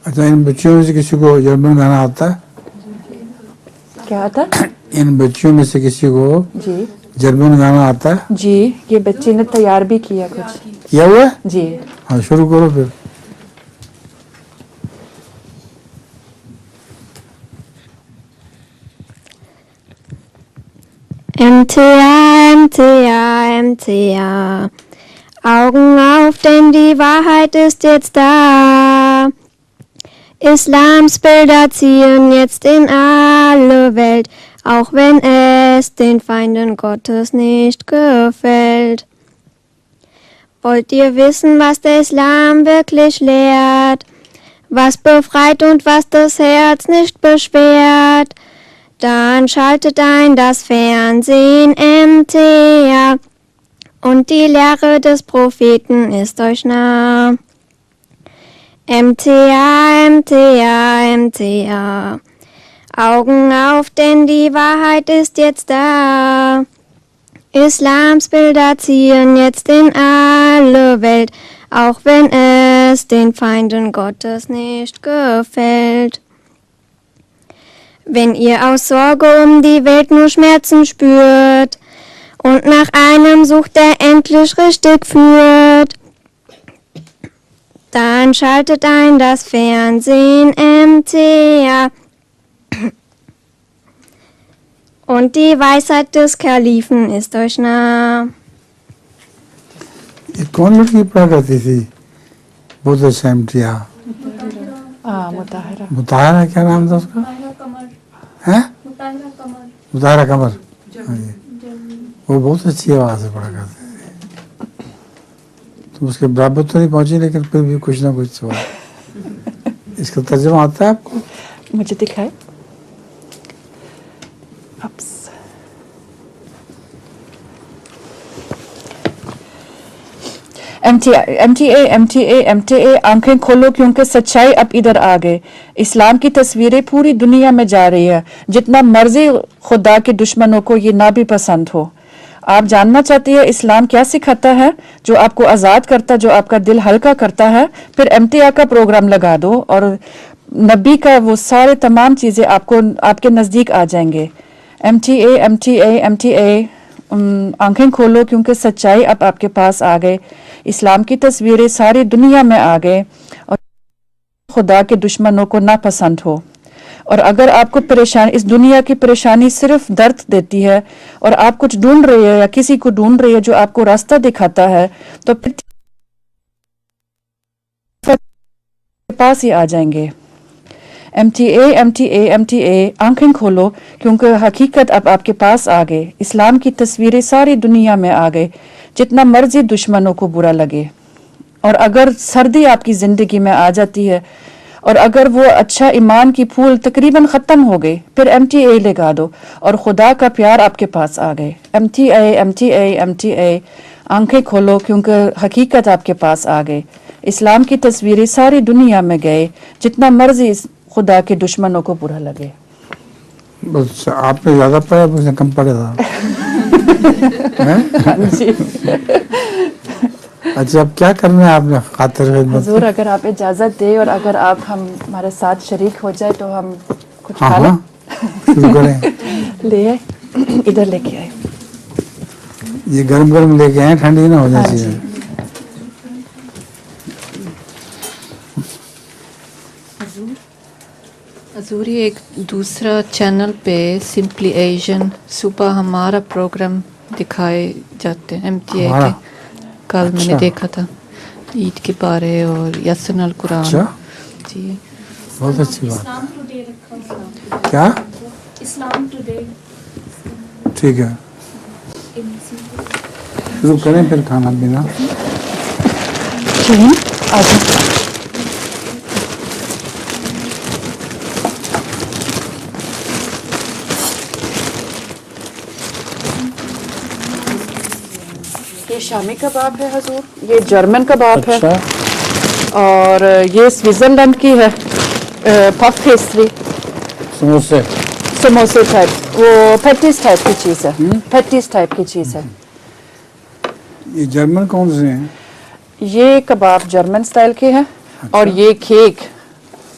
اچھا ان بچیوں میں سے کسی کو جرمن گانا آتا ہے؟ کیا آتا؟ ان بچیوں میں سے کسی کو جی جرمن گانا آتا ہے؟ جی یہ بچی نے تیار بھی کیا کچھ کیا ہوا ہے؟ جی ہاں شروع کرو پھر. MTA, MTA, MTA. Augen auf, denn die Wahrheit ist jetzt da. Islams Bilder ziehen jetzt in alle Welt, auch wenn es den Feinden Gottes nicht gefällt. Wollt ihr wissen, was der Islam wirklich lehrt? Was befreit und was das Herz nicht beschwert? Dann schaltet ein das Fernsehen MTA und die Lehre des Propheten ist euch nah. MTA, MTA, MTA. Augen auf, denn die Wahrheit ist jetzt da. Islams Bilder ziehen jetzt in alle Welt, auch wenn es den Feinden Gottes nicht gefällt. Wenn ihr aus Sorge um die Welt nur Schmerzen spürt und nach einem sucht, der endlich richtig führt, dann schaltet ein das Fernsehen MTA und die Weisheit des Kalifen ist euch nah. یہ کون لڑکی پڑھا کرتی تھی بہت اچھا امتیا؟ مطہرہ مطہرہ کیا نام تھا اس کا؟ ہیں؟ مطہرہ قمر. وہ بہت اچھی آواز سے پڑھا کرتی تھی. تم اس کے برابر تو نہیں پہنچی لیکن پھر بھی کچھ نہ کچھ سوال. اس کا ترجمہ آتا ہے آپ کو؟ مجھے دکھائے. MTA آنکھیں کھولو کیونکہ سچائی اب ادھر آ گئے. اسلام کی تصویریں پوری دنیا میں جا رہی ہے جتنا مرضی خدا کے دشمنوں کو یہ نہ بھی پسند ہو. آپ جاننا چاہتی ہے اسلام کیا سکھاتا ہے جو آپ کو آزاد کرتا، جو آپ کا دل ہلکا کرتا ہے؟ پھر MTA کا پروگرام لگا دو اور نبی کا وہ سارے تمام چیزیں آپ کے نزدیک آ جائیں گے. MTA آنکھیں کھولو کیونکہ سچائی اب آپ کے پاس آ گئے. اسلام کی تصویریں ساری دنیا میں آ گئے اور خدا کے دشمنوں کو نہ پسند ہو. اور اگر آپ کو پریشانی، اس دنیا کی پریشانی صرف درد دیتی ہے اور آپ کچھ ڈھونڈ رہے ہیں یا کسی کو ڈھونڈ رہے ہیں جو آپ کو راستہ دکھاتا ہے، تو پھر پاس ہی آ جائیں گے. MTA آنکھیں کھولو کیونکہ حقیقت اب آپ کے پاس آ گئے. اسلام کی تصویریں ساری دنیا میں آ گئے جتنا مرضی دشمنوں کو برا لگے. اور اگر سردی آپ کی زندگی میں آ جاتی ہے اور اگر وہ اچھا ایمان کی پھول تقریباً ختم ہو گئے، پھر MTA لگا دو اور خدا کا پیار آپ کے پاس آ گئے. MTA آنکھیں کھولو کیونکہ حقیقت آپ کے پاس آ گئے. اسلام کی تصویریں ساری دنیا میں گئے جتنا مرضی خدا کے دشمنوں کو برا لگے. بس آپ نے زیادہ پڑھا، اس نے کم پڑھا تھا. جی اچھا اب کیا کرنا ہے آپ نے خاطر خدمت؟ حضور اگر آپ اجازت دے اور اگر آپ ہمارے ساتھ شریک ہو جائے تو ہم کچھ کھا لیں. شروع کریں. لے آئے، ادھر لے کے آئے. یہ گرم گرم لے کے آئے، ٹھنڈی نہ ہو جائے. چاہیے. حضور یہ ایک دوسرا چینل پہ سمپلی ایشین صبح ہمارا پروگرام دکھائے جاتے ہیں MTA کے. کل میں نے دیکھا تھا عید کے بارے اور یسن القرآن. اچھا جی بہت اچھی بات. کیا اسلام ٹوڈے؟ ٹھیک ہے شروع کریں پھر کھانا پینا. یہ شامی کباب ہے حضور، یہ جرمن کباب ہے اور یہ سوئٹزرلینڈ کی ہے پف پیسٹری. سموسے ٹائپ، وہ پیٹیز ٹائپ کی چیز ہے. پیٹیز ٹائپ کی چیز ہے. یہ جرمن کون سے ہیں؟ یہ کباب جرمن سٹائل کے ہیں اور یہ cake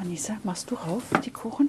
Anissa, machst du rauf die Kuchen?